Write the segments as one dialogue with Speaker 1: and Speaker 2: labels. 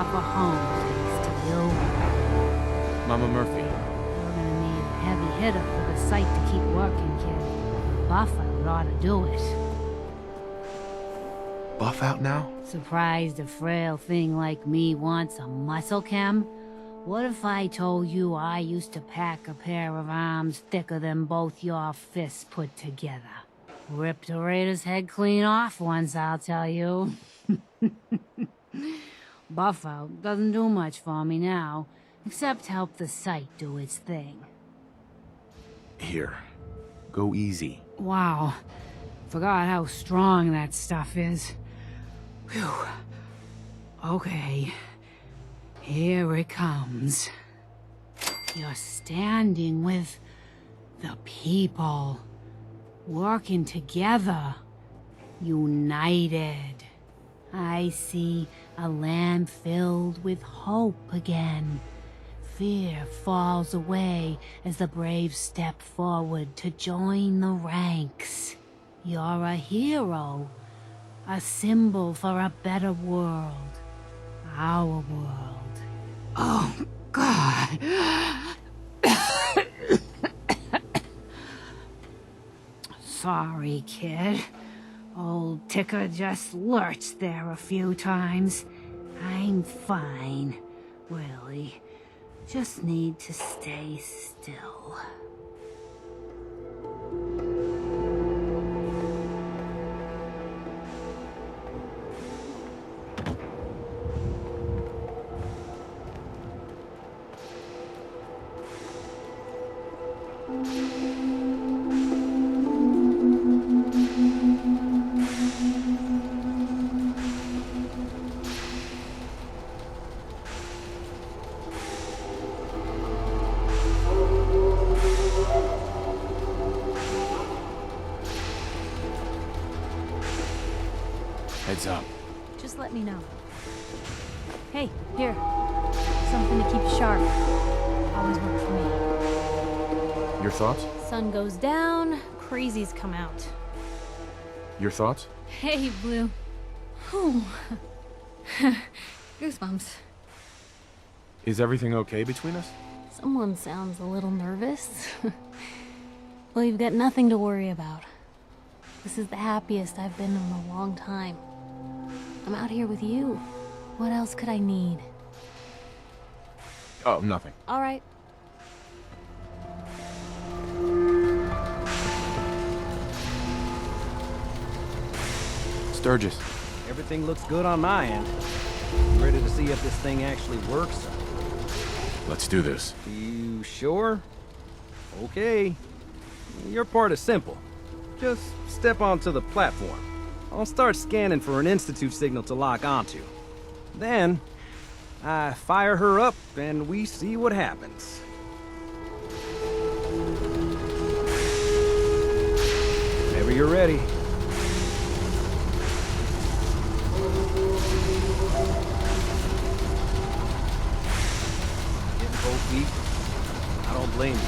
Speaker 1: proper home thanks to you.
Speaker 2: Mama Murphy.
Speaker 1: We're gonna need a heavy hitter for the site to keep working, kid. Buff-out ought to do it.
Speaker 2: Buff out now?
Speaker 1: Surprised a frail thing like me wants a muscle chem? What if I told you I used to pack a pair of arms thicker than both your fists put together? Ripped a raider's head clean off once, I'll tell you. Buff-out doesn't do much for me now, except help the site do its thing.
Speaker 2: Here. Go easy.
Speaker 1: Wow. Forgot how strong that stuff is. Whew. Okay. Here it comes. You're standing with the people. Working together. United. I see a land filled with hope again. Fear falls away as the brave step forward to join the ranks. You're a hero. A symbol for a better world. Our world. Oh, God. Sorry, kid. Old Ticker just lurched there a few times. I'm fine, really. Just need to stay still.
Speaker 2: Heads up.
Speaker 3: Just let me know. Hey, here. Something to keep sharp. Always worked for me.
Speaker 2: Your thoughts?
Speaker 3: Sun goes down, crazies come out.
Speaker 2: Your thoughts?
Speaker 3: Hey, Blue. Whew. Goosebumps.
Speaker 2: Is everything okay between us?
Speaker 3: Someone sounds a little nervous. Well, you've got nothing to worry about. This is the happiest I've been in a long time. I'm out here with you. What else could I need?
Speaker 2: Oh, nothing.
Speaker 3: All right.
Speaker 2: Sturgis.
Speaker 4: Everything looks good on my end. I'm ready to see if this thing actually works.
Speaker 2: Let's do this.
Speaker 4: You sure? Okay. Your part is simple. Just step onto the platform. I'll start scanning for an Institute signal to lock onto. Then, I fire her up and we see what happens. Whenever you're ready. Getting both weak? I don't blame you.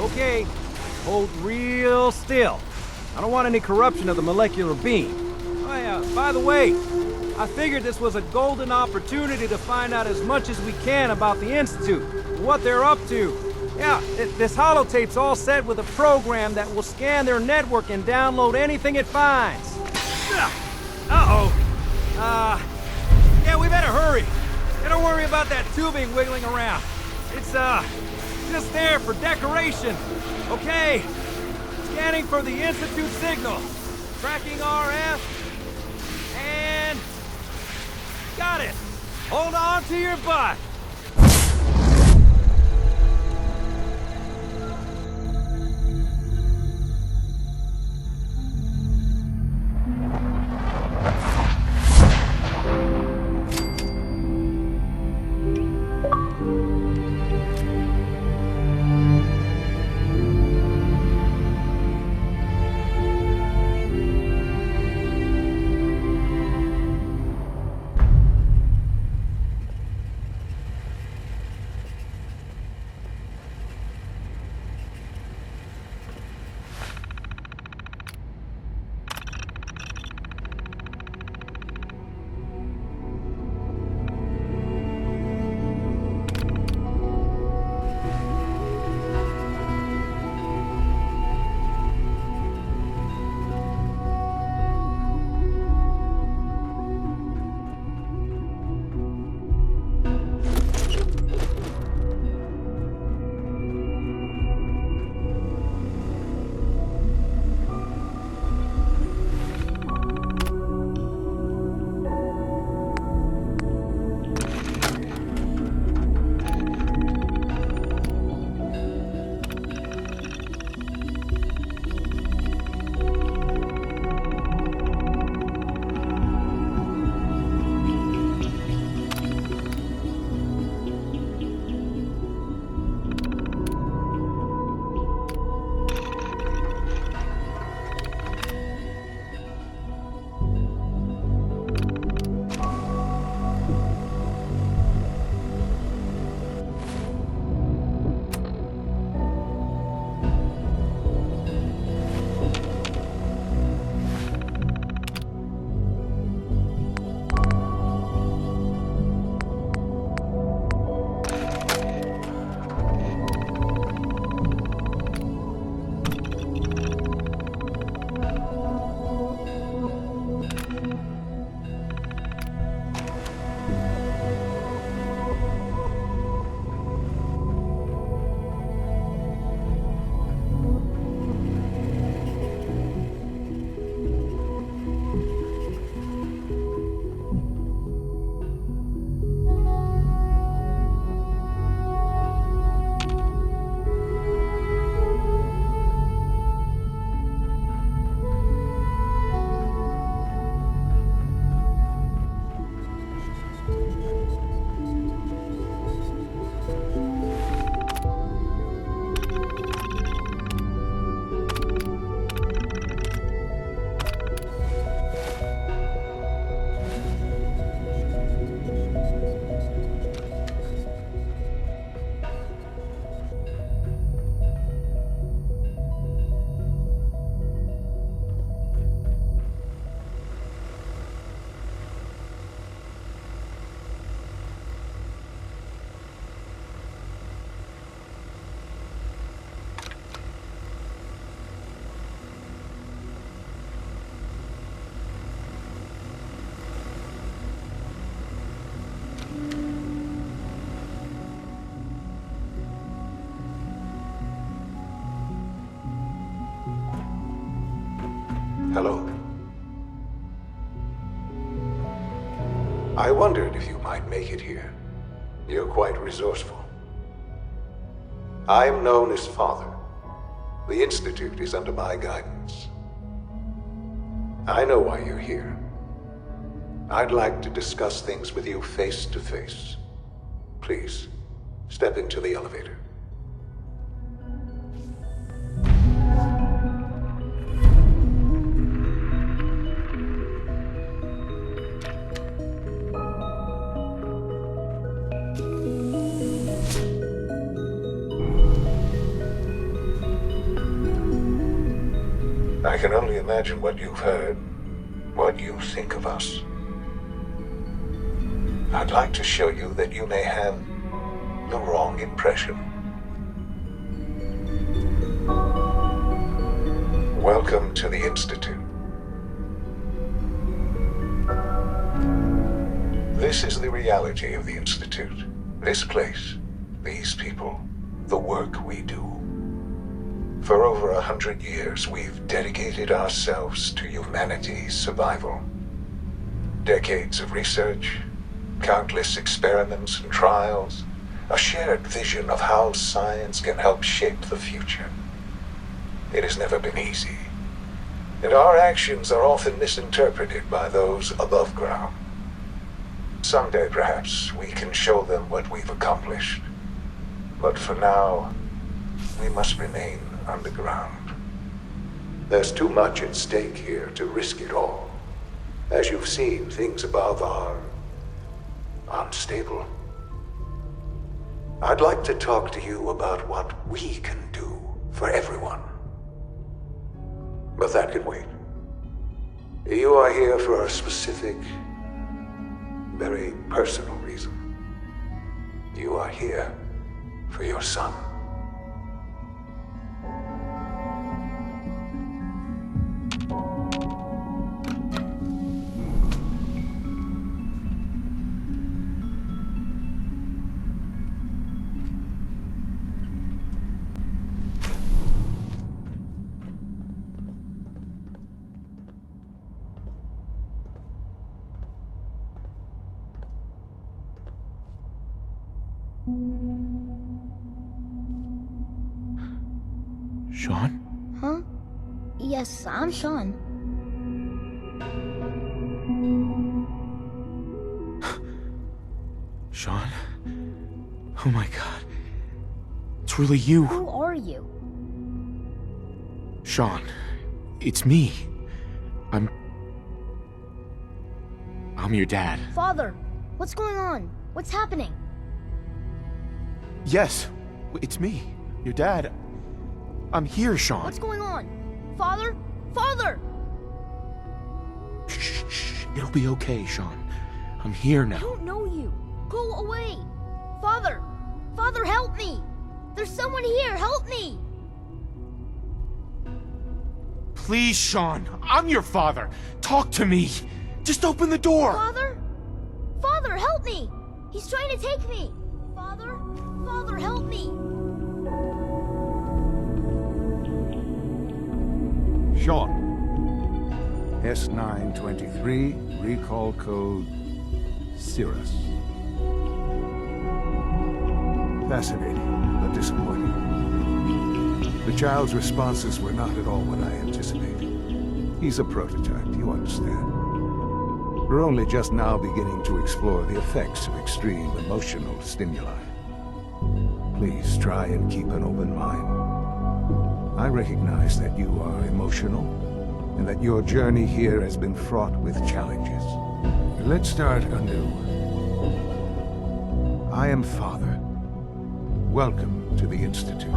Speaker 4: Okay, hold real still. I don't want any corruption of the molecular beam. Oh yeah, by the way, I figured this was a golden opportunity to find out as much as we can about the Institute, what they're up to. Yeah, this holotape's all set with a program that will scan their network and download anything it finds. Uh-oh. Yeah, we better hurry. And don't worry about that tubing wiggling around. It's, just there for decoration. Okay. Scanning for the Institute signal. Tracking RF. And... got it. Hold on to your butt.
Speaker 5: Hello. I wondered if you might make it here. You're quite resourceful. I'm known as Father. The Institute is under my guidance. I know why you're here. I'd like to discuss things with you face to face. Please, step into the elevator. I can only imagine what you've heard, what you think of us. I'd like to show you that you may have the wrong impression. Welcome to the Institute. This is the reality of the Institute. This place, these people, the work we do. For over 100 years, we've dedicated ourselves to humanity's survival. Decades of research, countless experiments and trials, a shared vision of how science can help shape the future. It has never been easy, and our actions are often misinterpreted by those above ground. Someday, perhaps, we can show them what we've accomplished. But for now, we must remain underground. There's too much at stake here to risk it all. As you've seen, things above are unstable. I'd like to talk to you about what we can do for everyone. But that can wait. You are here for a specific, very personal reason. You are here for your son.
Speaker 2: Sean?
Speaker 6: Huh? Yes, I'm Sean.
Speaker 2: Sean? Oh my god. It's really you.
Speaker 6: Who are you?
Speaker 2: Sean, it's me. I'm your dad.
Speaker 6: Father, what's going on? What's happening?
Speaker 2: Yes, it's me, your dad. I'm here, Sean.
Speaker 6: What's going on? Father? Father!
Speaker 2: Shh. It'll be okay, Sean. I'm here
Speaker 6: I
Speaker 2: now.
Speaker 6: don't know you. Go away. Father! Father, help me! There's someone here, help me!
Speaker 2: Please, Sean. I'm your father. Talk to me. Just open the door.
Speaker 6: Father? Father, help me! He's trying to take me! Father? Father, help me!
Speaker 7: Sean. S923, recall code Cirrus. Fascinating, but disappointing. The child's responses were not at all what I anticipated. He's a prototype, you understand. We're only just now beginning to explore the effects of extreme emotional stimuli. Please try and keep an open mind. I recognize that you are emotional, and that your journey here has been fraught with challenges. Let's start anew. I am Father. Welcome to the Institute.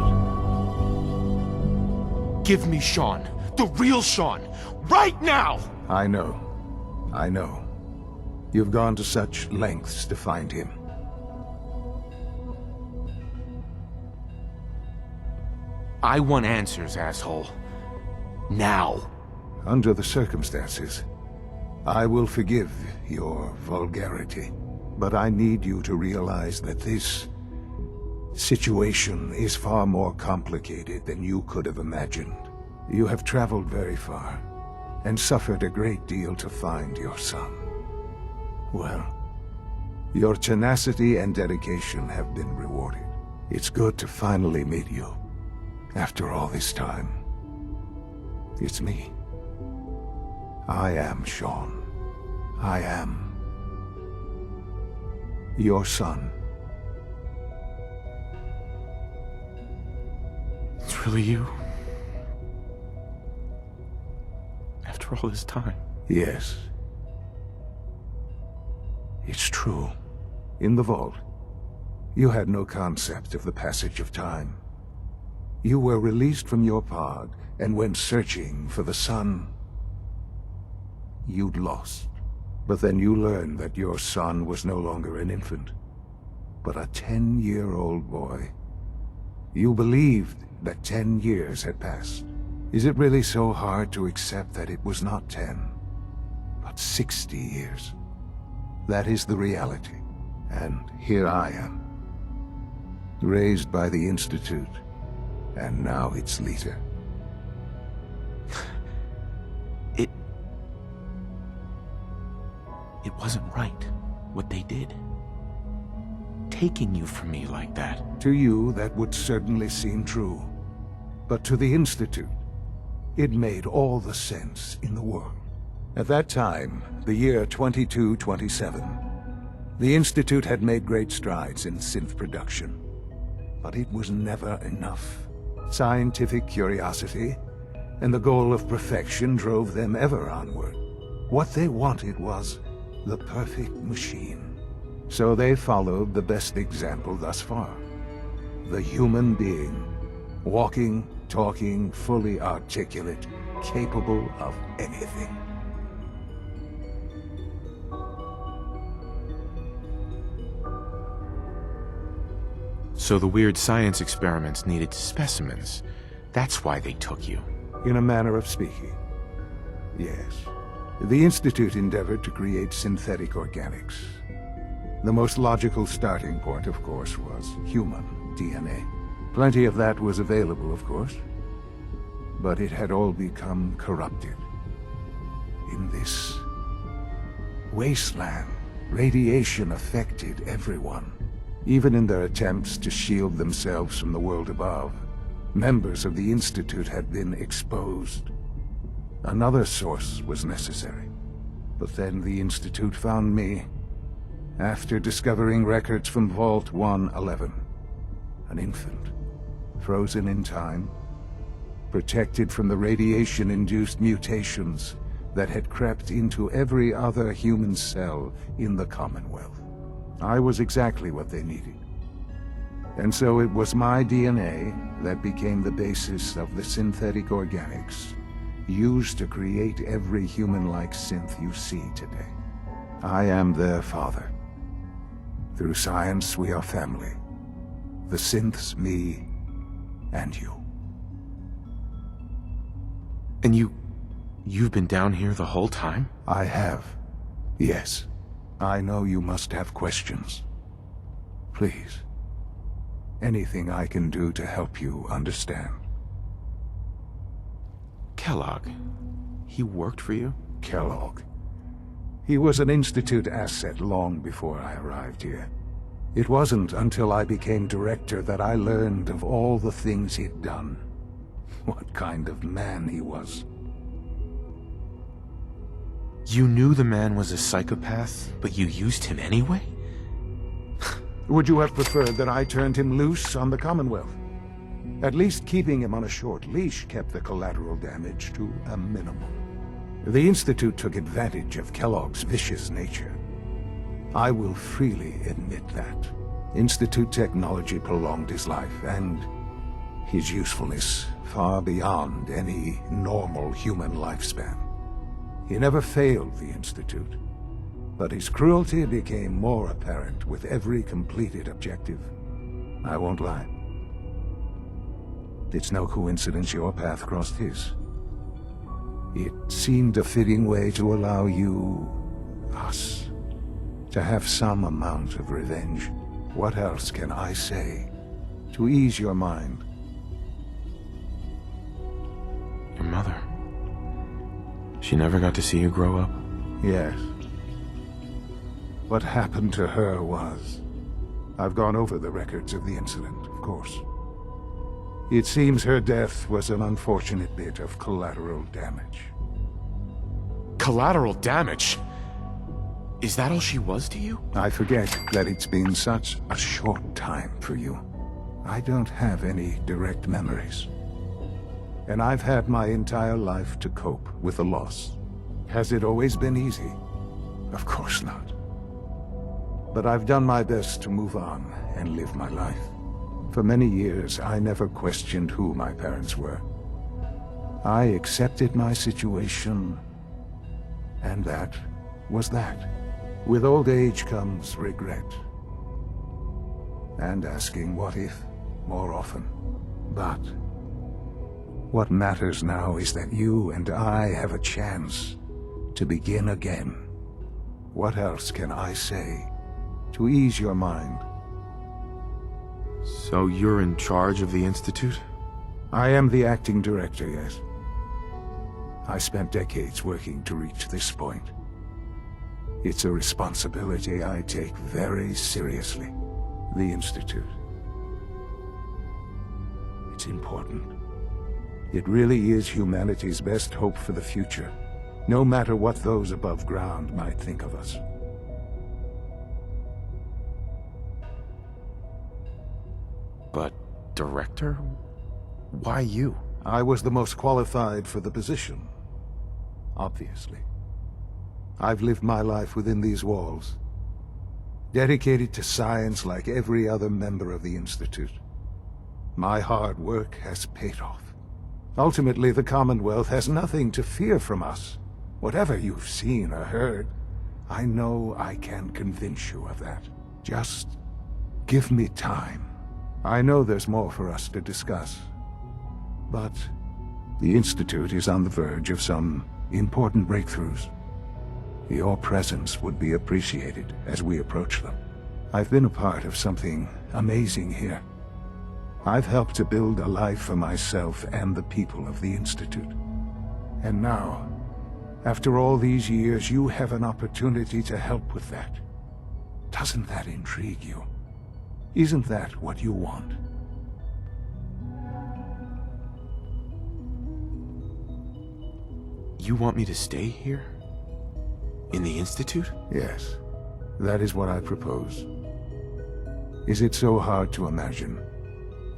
Speaker 2: Give me Sean. The real Sean. Right now!
Speaker 7: I know. You've gone to such lengths to find him.
Speaker 2: I want answers, asshole. Now.
Speaker 7: Under the circumstances, I will forgive your vulgarity. But I need you to realize that this situation is far more complicated than you could have imagined. You have traveled very far, and suffered a great deal to find your son. Well, your tenacity and dedication have been rewarded. It's good to finally meet you. After all this time, it's me. I am Sean. I am your son.
Speaker 2: It's really you? After all this time?
Speaker 7: Yes. It's true. In the vault, you had no concept of the passage of time. You were released from your pod and went searching for the son you'd lost. But then you learned that your son was no longer an infant, but a 10-year-old boy. You believed that 10 years had passed. Is it really so hard to accept that it was not 10, but 60 years? That is the reality. And here I am, raised by the Institute, and now its leader.
Speaker 2: It wasn't right, what they did. Taking you from me like that.
Speaker 7: To you, that would certainly seem true. But to the Institute, it made all the sense in the world. At that time, the year 2227, the Institute had made great strides in synth production. But it was never enough. Scientific curiosity and the goal of perfection drove them ever onward. What they wanted was the perfect machine. So they followed the best example thus far. The human being. Walking, talking, fully articulate, capable of anything.
Speaker 2: So the weird science experiments needed specimens. That's why they took you.
Speaker 7: In a manner of speaking, yes. The Institute endeavored to create synthetic organics. The most logical starting point, of course, was human DNA. Plenty of that was available, of course, but it had all become corrupted. In this wasteland, radiation affected everyone. Even in their attempts to shield themselves from the world above, members of the Institute had been exposed. Another source was necessary. But then the Institute found me, after discovering records from Vault 111. An infant, frozen in time, protected from the radiation-induced mutations that had crept into every other human cell in the Commonwealth. I was exactly what they needed. And so it was my DNA that became the basis of the synthetic organics used to create every human-like synth you see today. I am their father. Through science, we are family. The synths, me, and you.
Speaker 2: And you've been down here the whole time?
Speaker 7: I have. Yes. I know you must have questions. Please. Anything I can do to help you understand.
Speaker 2: Kellogg. He worked for you?
Speaker 7: Kellogg. He was an Institute asset long before I arrived here. It wasn't until I became director that I learned of all the things he'd done. What kind of man he was.
Speaker 2: You knew the man was a psychopath, but you used him anyway?
Speaker 7: Would you have preferred that I turned him loose on the Commonwealth? At least keeping him on a short leash kept the collateral damage to a minimum. The Institute took advantage of Kellogg's vicious nature. I will freely admit that. Institute technology prolonged his life, and his usefulness far beyond any normal human lifespan. He never failed the Institute, but his cruelty became more apparent with every completed objective. I won't lie. It's no coincidence your path crossed his. It seemed a fitting way to allow you, us, to have some amount of revenge. What else can I say to ease your mind?
Speaker 2: Your mother. She never got to see you grow up?
Speaker 7: Yes. What happened to her was... I've gone over the records of the incident, of course. It seems her death was an unfortunate bit of collateral damage.
Speaker 2: Collateral damage? Is that all she was to you?
Speaker 7: I forget that it's been such a short time for you. I don't have any direct memories. And I've had my entire life to cope with the loss. Has it always been easy? Of course not. But I've done my best to move on and live my life. For many years, I never questioned who my parents were. I accepted my situation, and that was that. With old age comes regret. And asking what if more often. But what matters now is that you and I have a chance to begin again. What else can I say to ease your mind?
Speaker 2: So you're in charge of the Institute?
Speaker 7: I am the acting director, yes. I spent decades working to reach this point. It's a responsibility I take very seriously. The Institute. It's important. It really is humanity's best hope for the future, no matter what those above ground might think of us.
Speaker 2: But, director? Why you?
Speaker 7: I was the most qualified for the position, obviously. I've lived my life within these walls, dedicated to science like every other member of the Institute. My hard work has paid off. Ultimately, the Commonwealth has nothing to fear from us. Whatever you've seen or heard, I know I can convince you of that. Just give me time. I know there's more for us to discuss. But the Institute is on the verge of some important breakthroughs. Your presence would be appreciated as we approach them. I've been a part of something amazing here. I've helped to build a life for myself and the people of the Institute. And now, after all these years, you have an opportunity to help with that. Doesn't that intrigue you? Isn't that what you want?
Speaker 2: You want me to stay here? In the Institute?
Speaker 7: Yes, that is what I propose. Is it so hard to imagine?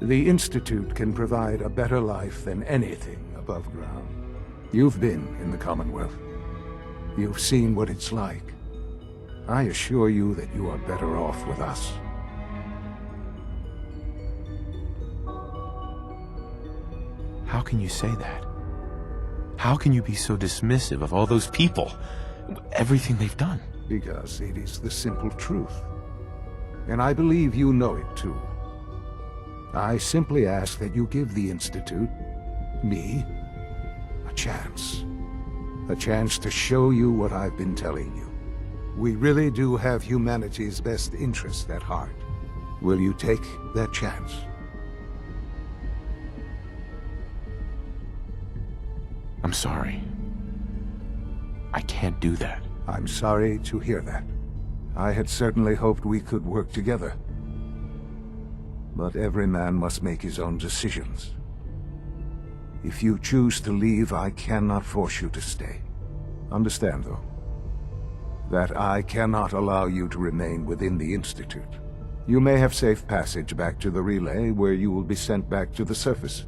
Speaker 7: The Institute can provide a better life than anything above ground. You've been in the Commonwealth. You've seen what it's like. I assure you that you are better off with us.
Speaker 2: How can you say that? How can you be so dismissive of all those people? Everything they've done?
Speaker 7: Because it is the simple truth. And I believe you know it too. I simply ask that you give the Institute, me, a chance. A chance to show you what I've been telling you. We really do have humanity's best interest at heart. Will you take that chance?
Speaker 2: I'm sorry. I can't do that.
Speaker 7: I'm sorry to hear that. I had certainly hoped we could work together. But every man must make his own decisions. If you choose to leave, I cannot force you to stay. Understand, though, that I cannot allow you to remain within the Institute. You may have safe passage back to the relay, where you will be sent back to the surface.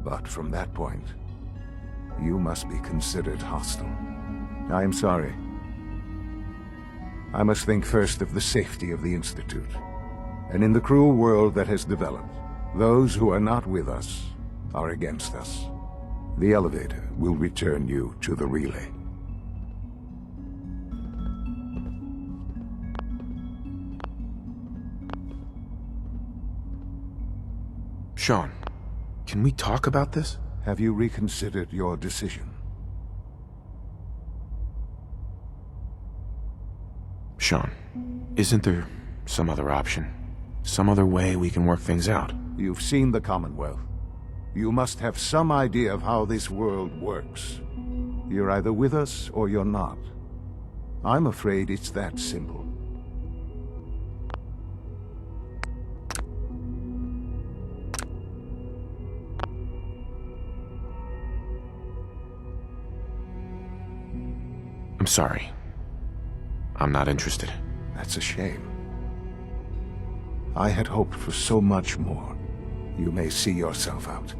Speaker 7: But from that point, you must be considered hostile. I am sorry. I must think first of the safety of the Institute. And in the cruel world that has developed, those who are not with us are against us. The elevator will return you to the relay.
Speaker 2: Sean, can we talk about this?
Speaker 7: Have you reconsidered your decision?
Speaker 2: Sean, isn't there some other option? Some other way we can work things out?
Speaker 7: You've seen the Commonwealth. You must have some idea of how this world works. You're either with us or you're not. I'm afraid it's that simple.
Speaker 2: I'm sorry. I'm not interested.
Speaker 7: That's a shame. I had hoped for so much more. You may see yourself out.